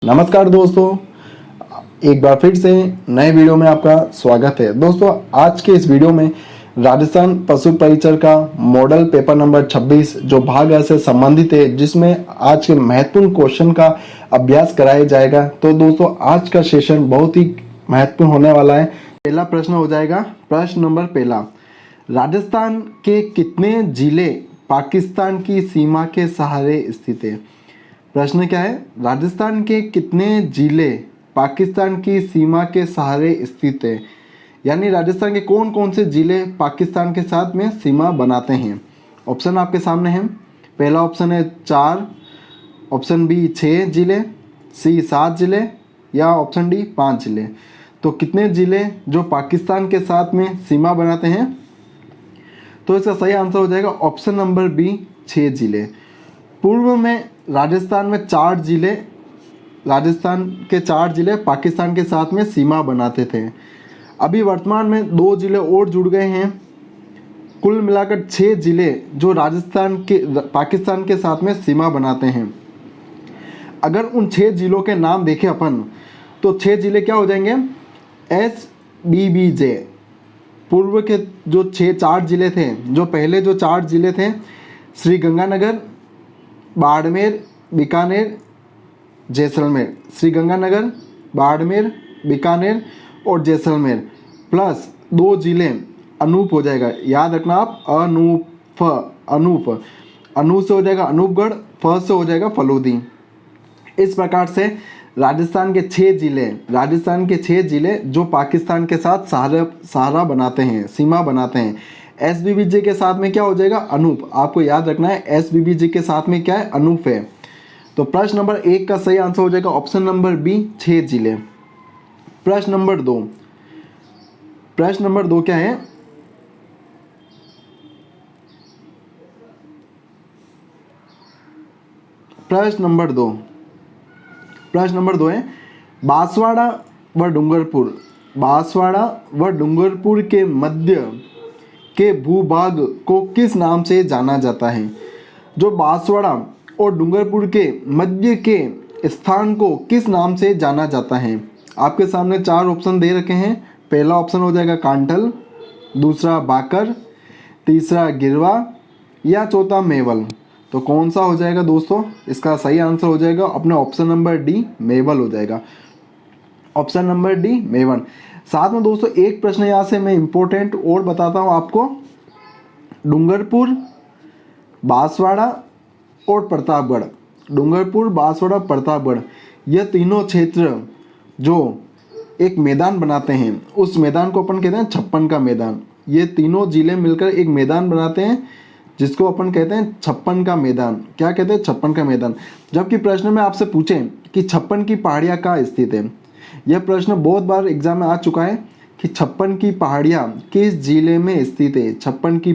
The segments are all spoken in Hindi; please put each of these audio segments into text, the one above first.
नमस्कार दोस्तों, एक बार फिर से नए वीडियो में आपका स्वागत है। दोस्तों, आज के इस वीडियो में राजस्थान पशु परिचर का मॉडल पेपर नंबर 26 जो भाग ए से संबंधित है, जिसमें आज के महत्वपूर्ण क्वेश्चन का अभ्यास कराया जाएगा। तो दोस्तों, आज का सेशन बहुत ही महत्वपूर्ण होने वाला है। पहला प्रश्न हो जाएगा, प्रश्न नंबर पहला, राजस्थान के कितने जिले पाकिस्तान की सीमा के सहारे स्थित है? प्रश्न क्या है? राजस्थान के कितने जिले पाकिस्तान की सीमा के सहारे स्थित है, यानी राजस्थान के कौन कौन से जिले पाकिस्तान के साथ में सीमा बनाते हैं। ऑप्शन आपके सामने हैं। पहला ऑप्शन है 4, ऑप्शन बी 6 जिले, सी 7 जिले, या ऑप्शन डी 5 जिले। तो कितने जिले जो पाकिस्तान के साथ में सीमा बनाते हैं? तो इसका सही आंसर हो जाएगा ऑप्शन नंबर बी 6 जिले। पूर्व में राजस्थान के 4 जिले पाकिस्तान के साथ में सीमा बनाते थे। अभी वर्तमान में 2 जिले और जुड़ गए हैं। कुल मिलाकर 6 जिले जो पाकिस्तान के साथ में सीमा बनाते हैं। अगर उन 6 जिलों के नाम देखें अपन, तो 6 जिले क्या हो जाएंगे? SBBJ। पूर्व के जो 4 जिले थे, जो पहले जो 4 जिले थे, श्री गंगानगर, बाड़मेर, बीकानेर, जैसलमेर। श्री गंगानगर, बाड़मेर, बीकानेर और जैसलमेर, प्लस 2 जिले अनूप हो जाएगा। याद रखना आप, अनूप से हो जाएगा अनूपगढ़, फ से हो जाएगा फलोदी। इस प्रकार से राजस्थान के 6 जिले जो पाकिस्तान के साथ सहारा बनाते हैं, सीमा बनाते हैं। SBBJ के साथ में क्या हो जाएगा? अनूप। आपको याद रखना है, SBBJ के साथ में क्या है? अनूप है। तो प्रश्न नंबर 1 का सही आंसर हो जाएगा ऑप्शन नंबर बी 6 जिले। प्रश्न नंबर 2 क्या है? प्रश्न नंबर दो है, बांसवाड़ा व डूंगरपुर के मध्य के भूभाग को किस नाम से जाना जाता है? जो बांसवाड़ा और डूंगरपुर के मध्य के स्थान को किस नाम से जाना जाता है? आपके सामने 4 ऑप्शन दे रखे हैं। पहला ऑप्शन हो जाएगा कांठल, दूसरा बाकर, तीसरा गिरवा, या चौथा मेवल। तो कौन सा हो जाएगा दोस्तों? इसका सही आंसर हो जाएगा अपना ऑप्शन नंबर डी, मेवल हो जाएगा। ऑप्शन नंबर डी, मेवल। साथ में दोस्तों एक प्रश्न यहाँ से मैं इंपॉर्टेंट और बताता हूँ आपको। डूंगरपुर, बांसवाड़ा और प्रतापगढ़, यह तीनों क्षेत्र जो एक मैदान बनाते हैं, उस मैदान को अपन कहते हैं 56 का मैदान। ये तीनों जिले मिलकर एक मैदान बनाते हैं, जिसको अपन कहते हैं 56 का मैदान। क्या कहते हैं? 56 का मैदान। जबकि प्रश्न में आपसे पूछें कि 56 की पहाड़ियाँ कहाँ स्थित है, यह प्रश्न बहुत बार एग्जाम में आ चुका है कि 56 की पहाड़ियाँ किस जिले में स्थित है? 56 की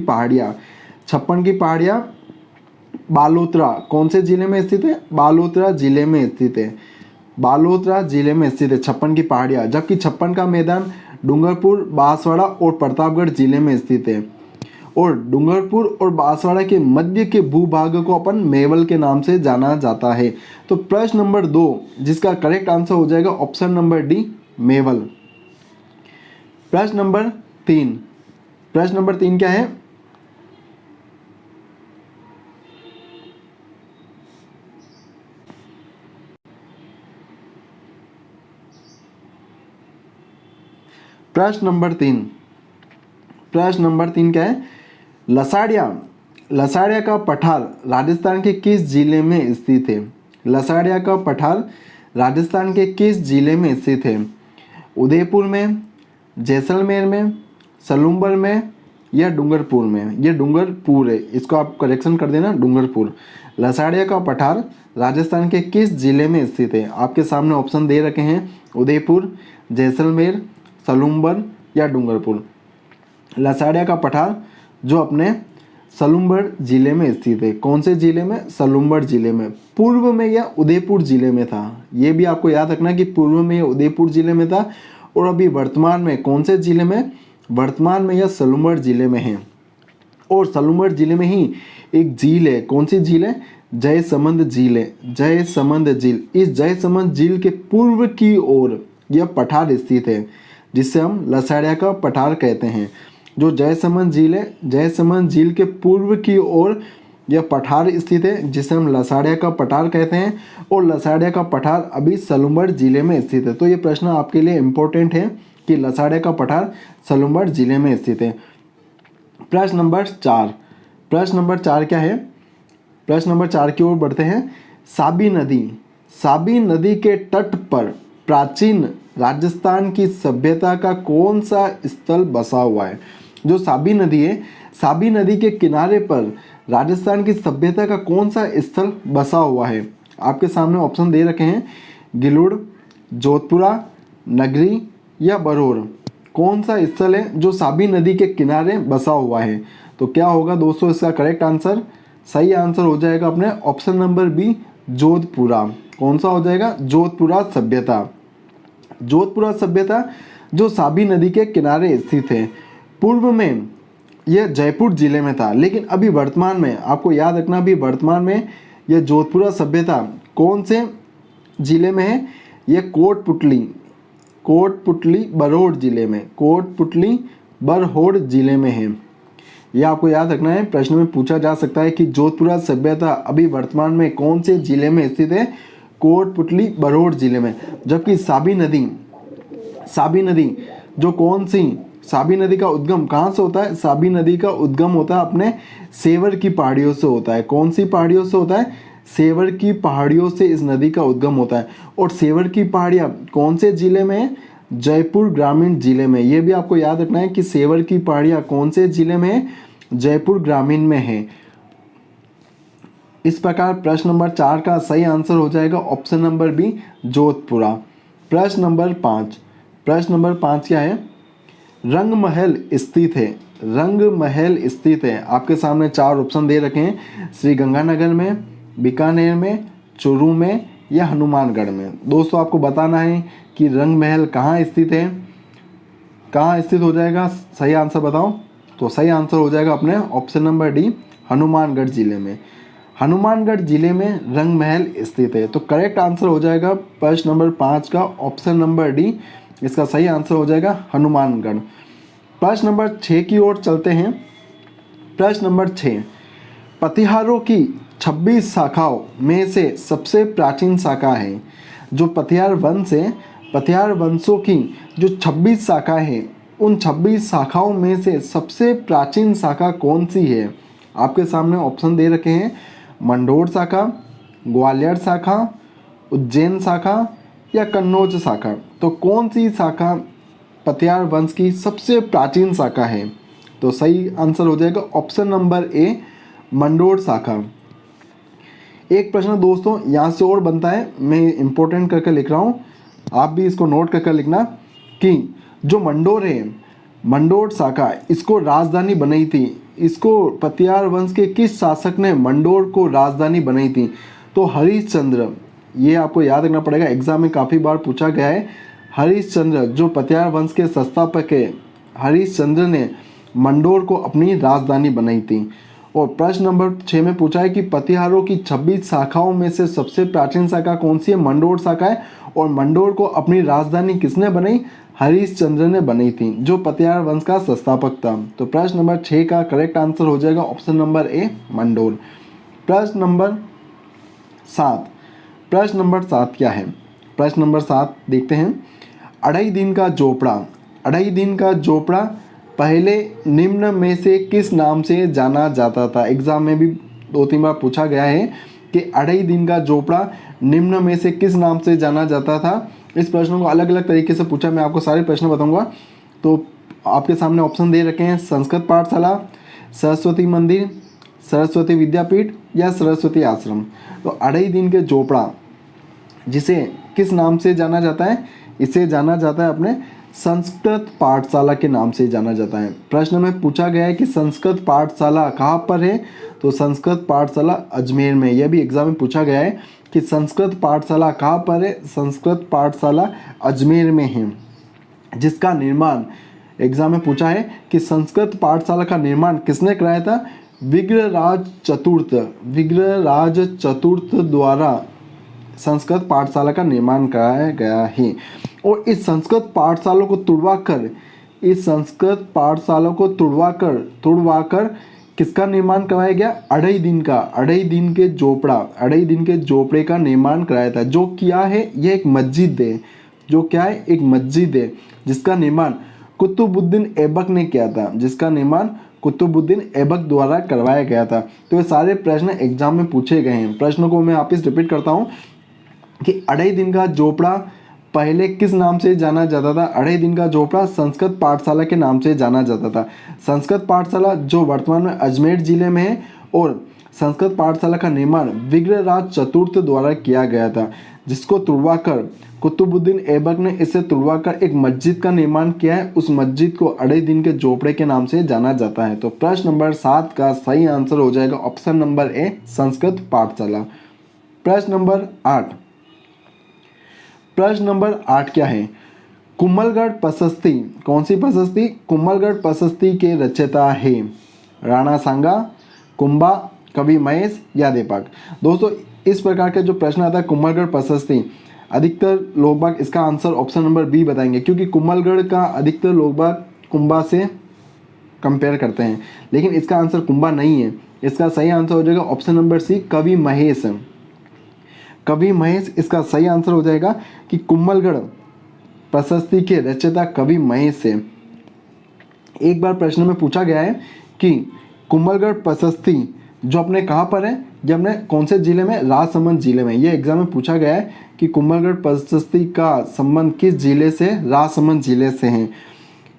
पहाड़ियाँ बालोतरा कौन से जिले में स्थित है? बालोतरा जिले में स्थित है 56 की पहाड़ियाँ। जबकि 56 का मैदान डूंगरपुर, बांसवाड़ा और प्रतापगढ़ जिले में स्थित है। और डूंगरपुर और बांसवाड़ा के मध्य के भूभाग को अपन मेवल के नाम से जाना जाता है। तो प्रश्न नंबर 2 जिसका करेक्ट आंसर हो जाएगा ऑप्शन नंबर डी, मेवल। प्रश्न नंबर 3 क्या है? प्रश्न नंबर 3 क्या है? लसाड़िया का पठार राजस्थान के किस जिले में स्थित है? लसाड़िया का पठार राजस्थान के किस जिले में स्थित है? उदयपुर में, जैसलमेर में, सलूम्बर में, या डूंगरपुर में? ये डूंगरपुर है, इसको आप करेक्शन कर देना, डूंगरपुर। लसाड़िया का पठार राजस्थान के किस जिले में स्थित है? आपके सामने ऑप्शन दे रखे हैं, उदयपुर, जैसलमेर, सलूम्बर या डूंगरपुर। लसाड़िया का पठार जो अपने सलूम्बर जिले में स्थित है। कौन से जिले में? सलूम्बर जिले में। पूर्व में यह उदयपुर जिले में था। ये भी आपको याद रखना कि पूर्व में यह उदयपुर जिले में था, और अभी वर्तमान में कौन से जिले में? वर्तमान में यह सलूम्बर जिले में है। और सलूम्बर जिले में ही एक झील है। कौन सी झील है? जयसमंद झील है, जयसमंद झील। इस जयसमंद झील के पूर्व की ओर यह पठार स्थित है, जिसे हम लसाड़िया का पठार कहते हैं। जो जयसमंद झील है, जयसमंद झील के पूर्व की ओर यह पठार स्थित है, जिसे हम लसाड़िया का पठार कहते हैं। और लसाड़िया का पठार अभी सलूम्बर जिले में स्थित है। तो ये प्रश्न आपके लिए इम्पोर्टेंट है कि लसाड़िया का पठार सलूम्बर जिले में स्थित है। प्रश्न नंबर 4, प्रश्न नंबर 4 क्या है? प्रश्न नंबर 4 की ओर बढ़ते हैं। साबी नदी, साबी नदी के तट पर प्राचीन राजस्थान की सभ्यता का कौन सा स्थल बसा हुआ है? जो साबी नदी है, साबी नदी के किनारे पर राजस्थान की सभ्यता का कौन सा स्थल बसा हुआ है? आपके सामने ऑप्शन दे रखे हैं, गिलुड़, जोधपुरा, नगरी या बरौर। कौन सा स्थल है जो साबी नदी के किनारे बसा हुआ है? तो क्या होगा दोस्तों इसका करेक्ट आंसर? सही आंसर हो जाएगा अपने ऑप्शन नंबर बी, जोधपुरा। कौन सा हो जाएगा? जोधपुरा सभ्यता। जोधपुरा सभ्यता जो साबी नदी के किनारे स्थित है। पूर्व में यह जयपुर जिले में था, लेकिन अभी वर्तमान में, आपको याद रखना, अभी वर्तमान में यह जोधपुरा सभ्यता कौन से जिले में है? यह कोटपुतली, कोटपुतली बरौर जिले में, कोटपुतली बरौर जिले में है। यह आपको याद रखना है, प्रश्न में पूछा जा सकता है कि जोधपुरा सभ्यता अभी वर्तमान में कौन से जिले में स्थित है? कोटपुतली बरौर जिले में। जबकि साबी नदी, साबी नदी जो कौन सी, साबी नदी का उद्गम कहाँ से होता है? साबी नदी का उद्गम होता है अपने सेवर की पहाड़ियों से होता है। कौन सी पहाड़ियों से होता है? सेवर की पहाड़ियों से इस नदी का उद्गम होता है। और सेवर की पहाड़ियाँ कौन से जिले में है? जयपुर ग्रामीण जिले में। ये भी आपको याद रखना है कि सेवर की पहाड़ियाँ कौन से जिले में है? जयपुर ग्रामीण में है। इस प्रकार प्रश्न नंबर 4 का सही आंसर हो जाएगा ऑप्शन नंबर बी, जोधपुरा। प्रश्न नंबर 5, प्रश्न नंबर 5 क्या है? रंग महल स्थित है, रंग महल स्थित है। आपके सामने 4 ऑप्शन दे रखे हैं, श्री गंगानगर में, बीकानेर में, चूरू में या हनुमानगढ़ में। दोस्तों आपको बताना है कि रंग महल कहाँ स्थित है, कहाँ स्थित हो जाएगा? सही आंसर बताओ। तो सही आंसर हो जाएगा अपने ऑप्शन नंबर डी, हनुमानगढ़ जिले में। हनुमानगढ़ जिले में रंग महल स्थित है। तो करेक्ट आंसर हो जाएगा प्रश्न नंबर 5 का ऑप्शन नंबर डी। इसका सही आंसर हो जाएगा हनुमानगढ़। प्रश्न नंबर 6 की ओर चलते हैं। प्रश्न नंबर 6, पतिहारों की 26 शाखाओं में से सबसे प्राचीन शाखा है। जो पतिहार वंश है, पतिहार वंशों की जो 26 शाखाएं हैं, उन 26 शाखाओं में से सबसे प्राचीन शाखा कौन सी है? आपके सामने ऑप्शन दे रखे हैं, मंडोर शाखा, ग्वालियर शाखा, उज्जैन शाखा या कन्नौज शाखा। तो कौन सी शाखा पतिहार वंश की सबसे प्राचीन शाखा है? तो सही आंसर हो जाएगा ऑप्शन नंबर ए, मंडोर शाखा। एक प्रश्न दोस्तों यहाँ से और बनता है, मैं इंपॉर्टेंट करके लिख रहा हूँ, आप भी इसको नोट करके लिखना कि जो मंडोर है, मंडोर शाखा, इसको राजधानी बनाई थी, इसको पतिहार वंश के किस शासक ने मंडोर को राजधानी बनाई थी? तो हरिश्चंद्र। ये आपको याद रखना पड़ेगा, एग्जाम में काफ़ी बार पूछा गया है। हरिश्चंद्र जो पतिहार वंश के संस्थापक है, हरिश्चंद्र ने मंडोर को अपनी राजधानी बनाई थी। और प्रश्न नंबर 6 में पूछा है कि पतिहारों की 26 शाखाओं में से सबसे प्राचीन शाखा कौन सी है? मंडोर शाखा है। और मंडोर को अपनी राजधानी किसने बनाई? हरिश्चंद्र ने बनाई थी, जो पतिहार वंश का संस्थापक था। तो प्रश्न नंबर 6 का करेक्ट आंसर हो जाएगा ऑप्शन नंबर ए, मंडोर। प्रश्न नंबर 7, प्रश्न नंबर 7 क्या है? प्रश्न नंबर 7 देखते हैं। अढ़ाई दिन का जोपड़ा, अढ़ाई दिन का जोपड़ा पहले निम्न में से किस नाम से जाना जाता था? एग्जाम में भी 2-3 बार पूछा गया है कि अढ़ाई दिन का जोपड़ा निम्न में से किस नाम से जाना जाता था। इस प्रश्न को अलग अलग तरीके से पूछा, मैं आपको सारे प्रश्न बताऊंगा। तो आपके सामने ऑप्शन दे रखे हैं, संस्कृत पाठशाला, सरस्वती मंदिर, सरस्वती विद्यापीठ या सरस्वती आश्रम। तो अढ़ाई दिन के जोपड़ा जिसे किस नाम से जाना जाता है? इसे जाना जाता है अपने संस्कृत पाठशाला के नाम से जाना जाता है। प्रश्न में पूछा गया है कि संस्कृत पाठशाला कहाँ पर है? तो संस्कृत पाठशाला अजमेर में। यह भी एग्जाम में पूछा गया है कि संस्कृत पाठशाला कहाँ पर है? संस्कृत पाठशाला अजमेर में है, जिसका निर्माण एग्जाम में पूछा है कि संस्कृत पाठशाला का निर्माण किसने कराया था? विग्रहराज चतुर्थ द्वारा संस्कृत पाठशाला का निर्माण कराया गया है। और इस संस्कृत पाठशाला को तुड़वाकर किसका निर्माण करवाया गया? अढ़ाई दिन के झोपड़े का निर्माण कराया था। जो क्या है, यह एक मस्जिद है। जो क्या है? एक मस्जिद है जिसका निर्माण कुतुबुद्दीन ऐबक ने किया था, द्वारा करवाया गया था। तो ये सारे प्रश्न एग्जाम में पूछे गए हैं। प्रश्न को मैं वापिस रिपीट करता हूँ कि अढ़ाई दिन का झोपड़ा पहले किस नाम से जाना जाता था? अढ़ाई दिन का झोपड़ा संस्कृत पाठशाला के नाम से जाना जाता था। संस्कृत पाठशाला जो वर्तमान में अजमेर जिले में है, और संस्कृत पाठशाला का निर्माण विग्रहराज चतुर्थ द्वारा किया गया था, जिसको तुड़वाकर कुतुबुद्दीन ऐबक ने इसे तुड़वाकर एक मस्जिद का निर्माण किया है। उस मस्जिद को अढ़ाई दिन के झोपड़े के नाम से जाना जाता है। तो प्रश्न नंबर 7 का सही आंसर हो जाएगा ऑप्शन नंबर ए, संस्कृत पाठशाला। प्रश्न नंबर 8 क्या है? कुम्भलगढ़ प्रशस्ति, कौन सी प्रशस्ति? कुम्भलगढ़ प्रशस्ति के रचयिता है राणा सांगा, कुंभा, कवि महेश या दीपक। दोस्तों, इस प्रकार के जो प्रश्न आता है कुम्भलगढ़ प्रशस्ति, अधिकतर लोग बाग इसका आंसर ऑप्शन नंबर बी बताएंगे, क्योंकि कुम्भलगढ़ का अधिकतर लोग बाग कुंभा से कंपेयर करते हैं, लेकिन इसका आंसर कुंभा नहीं है। इसका सही आंसर हो जाएगा ऑप्शन नंबर सी, कवि महेश इसका सही आंसर हो जाएगा कि कुम्भलगढ़ प्रशस्ति के रचयिता कवि महेश से। एक बार प्रश्न में पूछा गया है कि कुम्भलगढ़ प्रशस्ति जो अपने कहाँ पर है, ये अपने कौन से जिले में? राजसमंद जिले में। ये एग्जाम में पूछा गया है कि कुम्भलगढ़ प्रशस्ति का संबंध किस जिले से? राजसमंद जिले से है।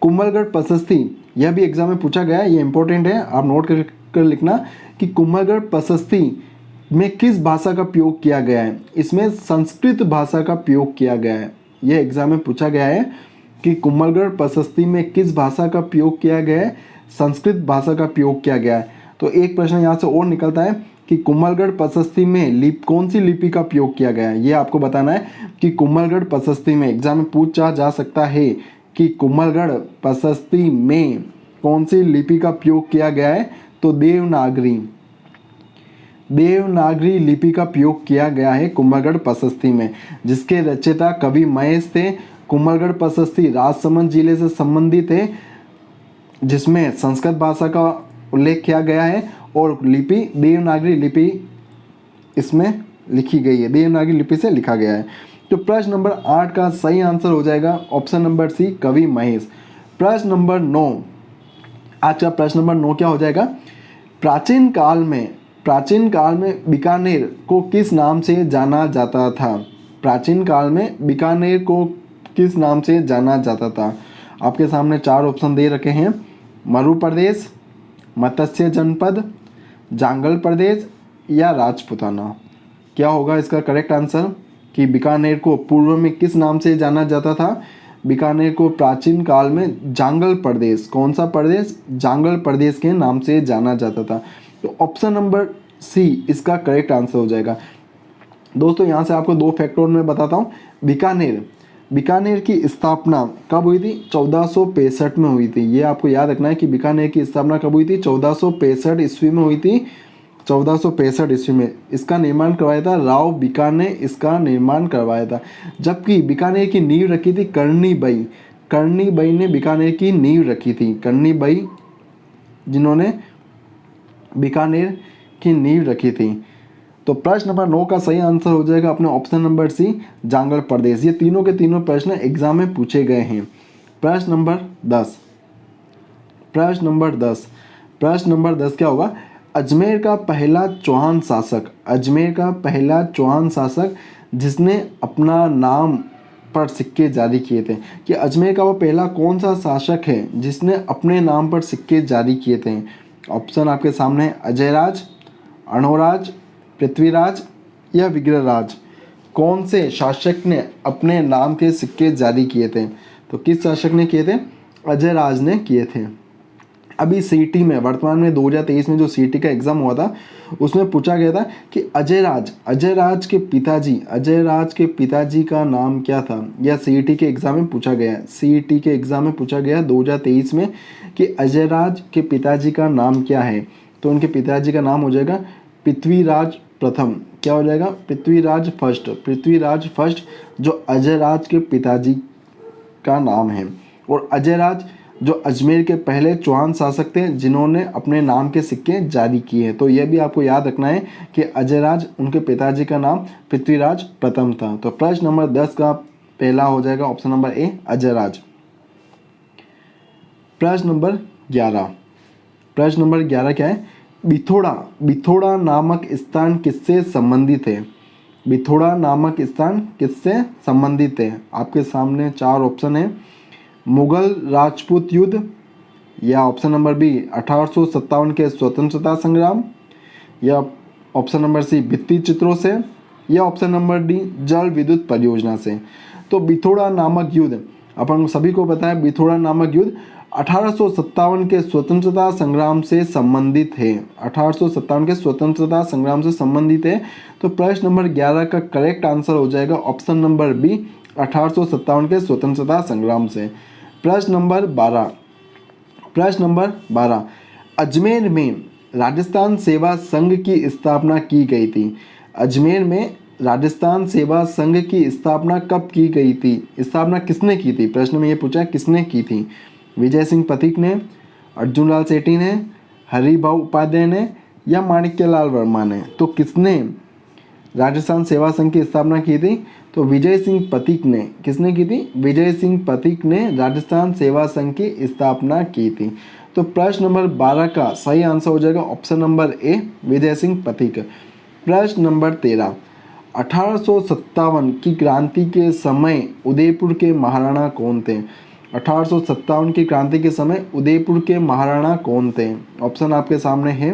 कुम्भलगढ़ प्रशस्ति, यह भी एग्जाम में पूछा गया है, ये इंपॉर्टेंट है, आप नोट कर लिखना कि कुम्भलगढ़ प्रशस्ति में किस भाषा का प्रयोग किया गया है। इसमें संस्कृत भाषा का प्रयोग किया गया है। यह एग्जाम में पूछा गया है कि कुम्भलगढ़ प्रशस्ति में किस भाषा का प्रयोग किया गया है? संस्कृत भाषा का प्रयोग किया गया है। तो एक प्रश्न यहाँ से और निकलता है कि कुम्भलगढ़ प्रशस्ति में कौन सी लिपि का प्रयोग किया गया है? ये आपको बताना है कि कुम्भलगढ़ प्रशस्ति में एग्जाम में पूछा जा सकता है कि कुम्भलगढ़ प्रशस्ति में कौन सी लिपि का प्रयोग किया गया है? तो देवनागरी लिपि का प्रयोग किया गया है कुम्भलगढ़ प्रशस्ति में, जिसके रचयिता कवि महेश थे। कुम्भलगढ़ प्रशस्ति राजसमंद जिले से संबंधित है, जिसमें संस्कृत भाषा का उल्लेख किया गया है और लिपि देवनागरी लिपि इसमें लिखी गई है, देवनागरी लिपि से लिखा गया है। तो प्रश्न नंबर 8 का सही आंसर हो जाएगा ऑप्शन नंबर सी, कवि महेश। प्रश्न नंबर 9, आज का प्रश्न नंबर 9 क्या हो जाएगा? प्राचीन काल में बीकानेर को किस नाम से जाना जाता था? प्राचीन काल में बीकानेर को किस नाम से जाना जाता था? आपके सामने 4 ऑप्शन दे रखे हैं, मरु प्रदेश, मत्स्य जनपद, जांगल प्रदेश या राजपुताना। क्या होगा इसका करेक्ट आंसर कि बीकानेर को पूर्व में किस नाम से जाना जाता था? बीकानेर को प्राचीन काल में जांगल प्रदेश, कौन सा प्रदेश? जांगल प्रदेश के नाम से जाना जाता था। तो ऑप्शन नंबर सी इसका करेक्ट आंसर हो जाएगा। दोस्तों, यहाँ से आपको 2 फैक्टर में बताता हूँ। बीकानेर की स्थापना कब हुई थी? 1465 में हुई थी। ये आपको याद रखना है कि बीकानेर की स्थापना कब हुई थी? 1465 ईस्वी में हुई थी। 1465 ईस्वी में इसका निर्माण करवाया था राव बीकान ने, इसका निर्माण करवाया था। जबकि बीकानेर की नींव रखी थी करनी बाई ने बीकानेर की नींव रखी थी। करनी बाई जिन्होंने बीकानेर की नींव रखी थी। तो प्रश्न नंबर 9 का सही आंसर हो जाएगा अपने ऑप्शन नंबर सी, जांगल प्रदेश। ये तीनों के तीनों प्रश्न एग्जाम में पूछे गए हैं। प्रश्न नंबर 10 क्या होगा? अजमेर का पहला चौहान शासक जिसने अपना नाम पर सिक्के जारी किए थे, कि अजमेर का वो पहला कौन सा शासक है जिसने अपने नाम पर सिक्के जारी किए थे? ऑप्शन आपके सामने है, अजयराज, अणोराज, पृथ्वीराज या विग्रहराज। कौन से शासक ने अपने नाम के सिक्के जारी किए थे? तो किस शासक ने किए थे? अजयराज ने किए थे। अभी सीटी में वर्तमान में 2023 में जो सीटी का एग्जाम हुआ था उसमें पूछा गया था कि अजयराज के पिताजी का नाम क्या था? यह सीईटी के एग्जाम में पूछा गया 2023 में कि अजयराज के पिताजी का नाम क्या है? तो उनके पिताजी का नाम हो जाएगा पृथ्वीराज प्रथम। क्या हो जाएगा? पृथ्वीराज फर्स्ट। पृथ्वीराज फर्स्ट जो अजयराज के पिताजी का नाम है। और अजयराज जो अजमेर के पहले चौहान शासक थे जिन्होंने अपने नाम के सिक्के जारी किए हैं। तो यह भी आपको याद रखना है कि अजयराज उनके पिताजी का नाम पृथ्वीराज प्रथम था। तो प्रश्न नंबर 10 का पहला हो जाएगा ऑप्शन नंबर ए अजयराज। प्रश्न नंबर 11। प्रश्न नंबर 11 क्या है? बिथोड़ा। बिथोड़ा नामक स्थान किससे संबंधित है? बिथोड़ा नामक स्थान किससे संबंधित है? आपके सामने 4 ऑप्शन है। मुगल राजपूत युद्ध, या ऑप्शन नंबर बी 1857 के स्वतंत्रता संग्राम, या ऑप्शन नंबर सी भित्ति चित्रों से, या ऑप्शन नंबर डी जल विद्युत परियोजना से। तो बिथोड़ा नामक युद्ध अपन सभी को पता है, बिथोड़ा नामक युद्ध 1857 के स्वतंत्रता संग्राम से संबंधित है। 1857 के स्वतंत्रता संग्राम से संबंधित है। तो प्रश्न नंबर 11 का करेक्ट आंसर हो जाएगा ऑप्शन नंबर बी 1857 के स्वतंत्रता संग्राम से। प्रश्न नंबर 12। प्रश्न नंबर 12, अजमेर में राजस्थान सेवा संघ की स्थापना की गई थी। अजमेर में राजस्थान सेवा संघ की स्थापना कब की गई थी? स्थापना किसने की थी? प्रश्न में ये पूछा किसने की थी? विजय सिंह पथिक ने, अर्जुन लाल सेठी ने, हरिभाऊ उपाध्याय ने, या माणिक्यलाल वर्मा ने। तो किसने राजस्थान सेवा संघ की स्थापना की थी? तो विजय सिंह पथिक ने। किसने की थी? विजय सिंह पथिक ने राजस्थान सेवा संघ की स्थापना की थी। तो प्रश्न नंबर 12 का सही आंसर हो जाएगा option number A Vijay Singh Pathik. प्रश्न नंबर 13, 1857 की क्रांति के समय उदयपुर के महाराणा कौन थे? 1857 की क्रांति के समय उदयपुर के महाराणा कौन थे? ऑप्शन आपके सामने है।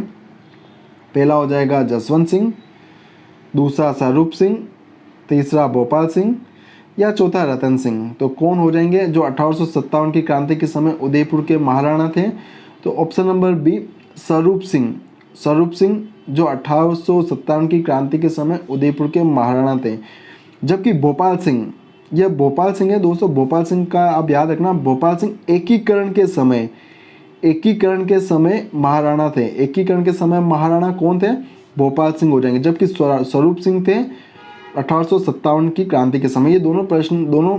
पहला हो जाएगा जसवंत सिंह, दूसरा स्वरूप सिंह, तीसरा भोपाल सिंह, या चौथा रतन सिंह। तो कौन हो जाएंगे जो 1857 की क्रांति के समय उदयपुर के महाराणा थे? तो option number B Swaroop Singh. Swaroop Singh जो 1857 की क्रांति के समय उदयपुर के महाराणा थे। जबकि भोपाल सिंह, यह भोपाल सिंह है दोस्तों। भोपाल सिंह का आप याद रखना, भोपाल सिंह एकीकरण के समय महाराणा थे। एकीकरण के समय महाराणा कौन थे? भोपाल सिंह हो जाएंगे। जबकि स्वरूप सिंह थे 1857 की क्रांति के समय। ये दोनों प्रश्न, दोनों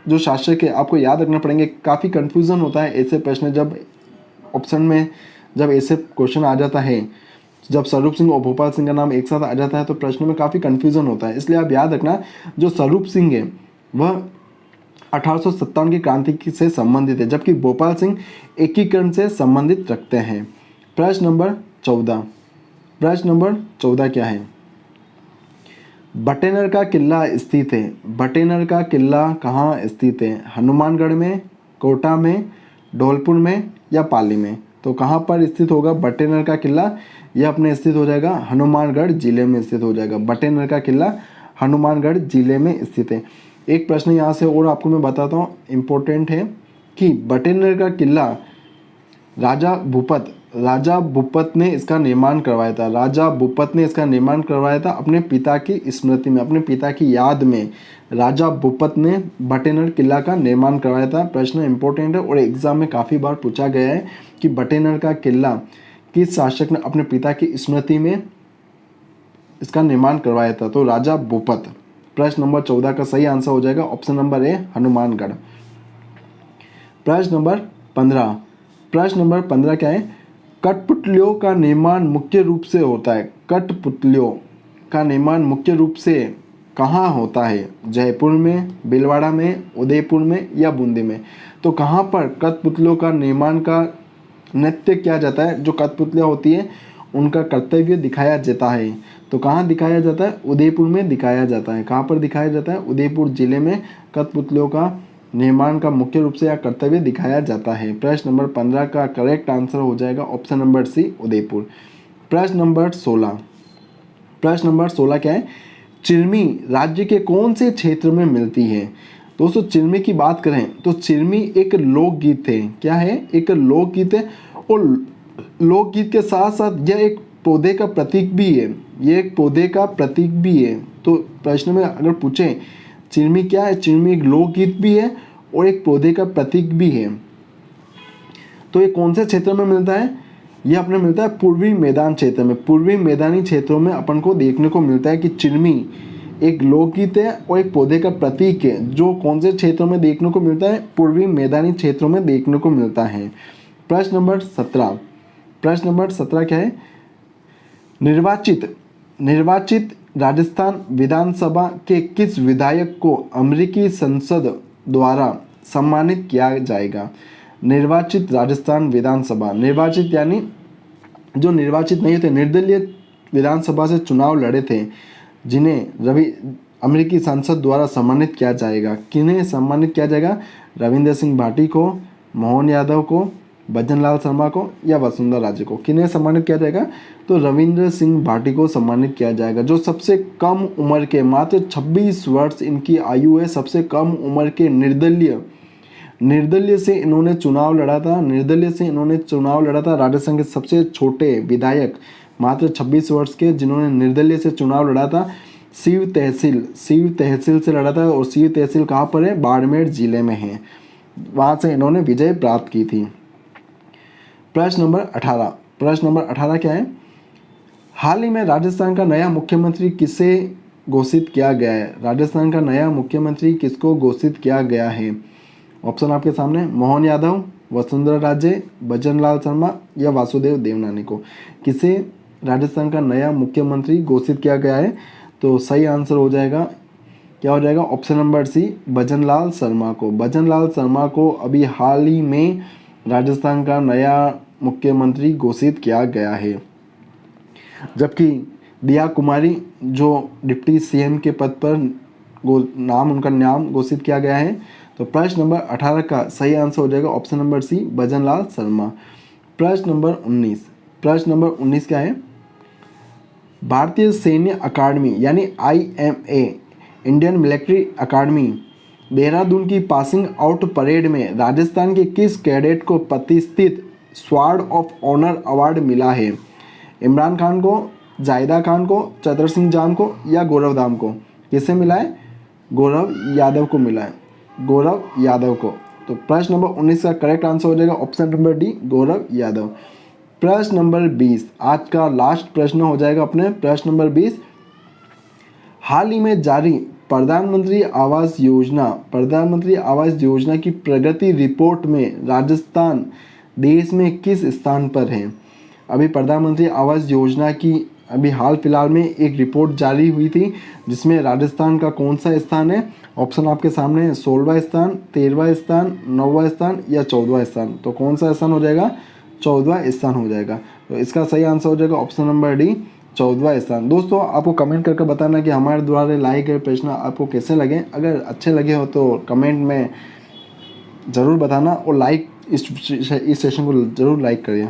जो शासक है आपको याद रखना पड़ेंगे। काफ़ी कन्फ्यूज़न होता है ऐसे प्रश्न जब ऑप्शन में, जब ऐसे क्वेश्चन आ जाता है, जब स्वरूप सिंह और भोपाल सिंह का नाम एक साथ आ जाता है तो प्रश्न में काफ़ी कन्फ्यूज़न होता है। इसलिए आप याद रखना जो स्वरूप सिंह है वह 1857 की क्रांति से संबंधित है, जबकि भोपाल सिंह एकीकरण से संबंधित रखते हैं। प्रश्न नंबर 14। प्रश्न नंबर 14 क्या है? बटेनर का किला स्थित है। बटेनर का किला कहाँ स्थित है? हनुमानगढ़ में, कोटा में, धौलपुर में, या पाली में। तो कहाँ पर स्थित होगा बटेनर का किला? यह अपने स्थित हो जाएगा हनुमानगढ़ जिले में स्थित हो जाएगा। बटेनर का किला हनुमानगढ़ जिले में स्थित है। एक प्रश्न यहाँ से और आपको मैं बताता हूँ, इम्पोर्टेंट है कि बटेनर का किला राजा भूपत ने इसका निर्माण करवाया था। राजा भूपत ने इसका निर्माण करवाया था अपने पिता की स्मृति में, अपने पिता की याद में राजा भूपत ने बटेनर किला का निर्माण करवाया था। प्रश्न इंपॉर्टेंट है और एग्जाम में काफ़ी बार पूछा गया है कि बटेनर का किला किस शासक ने अपने पिता की स्मृति में इसका निर्माण करवाया था? तो राजा भूपत। प्रश्न नंबर 14 का सही आंसर हो जाएगा ऑप्शन नंबर ए हनुमानगढ़। प्रश्न नंबर 15। प्रश्न नंबर 15 क्या है? कठपुतलियों का निर्माण मुख्य रूप से होता है। कठपुतलियों का निर्माण मुख्य रूप से कहाँ होता है? जयपुर में, भीलवाड़ा में, उदयपुर में, या बूंदी में। तो कहाँ पर कठपुतलियों का निर्माण का नृत्य किया जाता है? जो कठपुतलियाँ होती है उनका कर्तव्य दिखाया जाता है। तो कहाँ दिखाया जाता है? उदयपुर में दिखाया जाता है। कहाँ पर दिखाया जाता है? उदयपुर जिले में कठपुतलियों का निर्माण का मुख्य रूप से या कर्तव्य दिखाया जाता है। प्रश्न नंबर 15 का करेक्ट आंसर हो जाएगा ऑप्शन नंबर सी उदयपुर। प्रश्न नंबर 16। प्रश्न नंबर 16 क्या है? चिरमी राज्य के कौन से क्षेत्र में मिलती है? दोस्तों चिरमी की बात करें तो चिरमी एक लोकगीत है। क्या है? एक लोकगीत है और लोकगीत के साथ साथ यह एक पौधे का प्रतीक भी है। ये एक पौधे का प्रतीक भी है। तो प्रश्न में अगर पूछें चिरमी क्या है? चिरमी एक लोकगीत भी है और एक पौधे का प्रतीक भी है। तो ये कौन से क्षेत्र में मिलता है? ये अपने मिलता है पूर्वी मैदान क्षेत्र में। पूर्वी मैदानी क्षेत्रों में अपन को देखने को मिलता है कि चिरमी एक लोकगीत है और एक पौधे का प्रतीक है, जो कौन से क्षेत्रों में देखने को मिलता है? पूर्वी मैदानी क्षेत्रों में देखने को मिलता है। प्रश्न नंबर 17, प्रश्न नंबर 17 क्या है? निर्वाचित राजस्थान विधानसभा के किस विधायक को अमेरिकी संसद द्वारा सम्मानित किया जाएगा? निर्वाचित राजस्थान विधानसभा, निर्वाचित यानी जो निर्वाचित नहीं थे, निर्दलीय विधानसभा से चुनाव लड़े थे, जिन्हें अमेरिकी संसद द्वारा सम्मानित किया जाएगा। किन्हें सम्मानित किया जाएगा? रविंद्र सिंह भाटी को, मोहन यादव को, भजनलाल शर्मा को या वसुंधरा राजे को? किन्हें सम्मानित किया जाएगा? तो रविंद्र सिंह भाटी को सम्मानित किया जाएगा, जो सबसे कम उम्र के, मात्र 26 वर्ष इनकी आयु है, सबसे कम उम्र के निर्दलीय से इन्होंने चुनाव लड़ा था। राजस्थान के सबसे छोटे विधायक, मात्र 26 वर्ष के, जिन्होंने निर्दलीय से चुनाव लड़ा था। सीव तहसील से लड़ा था, और सीव तहसील कहाँ पर है? बाड़मेर जिले में है। वहाँ से इन्होंने विजय प्राप्त की थी। प्रश्न नंबर 18 क्या है? हाल ही में राजस्थान का नया मुख्यमंत्री किसे घोषित किया गया है? राजस्थान का नया मुख्यमंत्री किसको घोषित किया गया है? ऑप्शन आपके सामने, मोहन यादव, वसुंधरा राजे, भजनलाल शर्मा या वासुदेव देवनानी को? किसे राजस्थान का नया मुख्यमंत्री घोषित किया गया है? तो सही आंसर हो जाएगा, क्या हो जाएगा? Option number C, Bhajanlal Sharma को। भजनलाल शर्मा को अभी हाल ही में राजस्थान का नया मुख्यमंत्री घोषित किया गया है। जबकि दिया कुमारी, जो डिप्टी सीएम के पद पर उनका नाम घोषित किया गया है। तो प्रश्न नंबर 18 का सही आंसर हो जाएगा option number C, Bhajanlal Sharma. प्रश्न नंबर 19 क्या है? भारतीय सैन्य अकादमी यानी IMA, इंडियन मिलिट्री अकादमी, देहरादून की पासिंग आउट परेड में राजस्थान के किस कैडेट को प्रतिष्ठित स्वॉर्ड ऑफ ऑनर अवार्ड मिला है? इमरान खान को, जायदा खान को, चतर सिंह जान को या गौरव धाम को? किसे मिला है? गौरव यादव को मिला है, गौरव यादव को। तो प्रश्न नंबर 19 का करेक्ट आंसर हो जाएगा option number D, Gaurav Yadav. प्रश्न नंबर 20, आज का लास्ट प्रश्न हो जाएगा अपने। प्रश्न नंबर 20, हाल ही में जारी प्रधानमंत्री आवास योजना की प्रगति रिपोर्ट में राजस्थान देश में किस स्थान पर है? अभी प्रधानमंत्री आवास योजना की अभी हाल फिलहाल में एक रिपोर्ट जारी हुई थी, जिसमें राजस्थान का कौन सा स्थान है? ऑप्शन आपके सामने है, 16वां स्थान, 13वां स्थान, 9वां स्थान या 14वां स्थान। तो कौन सा स्थान हो जाएगा? 14वां स्थान हो जाएगा। तो इसका सही आंसर हो जाएगा ऑप्शन नंबर डी, 14वां स्थान। दोस्तों, आपको कमेंट करके बताना कि हमारे द्वारा लाए गए प्रश्न आपको कैसे लगे। अगर अच्छे लगे हो तो कमेंट में ज़रूर बताना, और इस सेशन को ज़रूर लाइक करिए।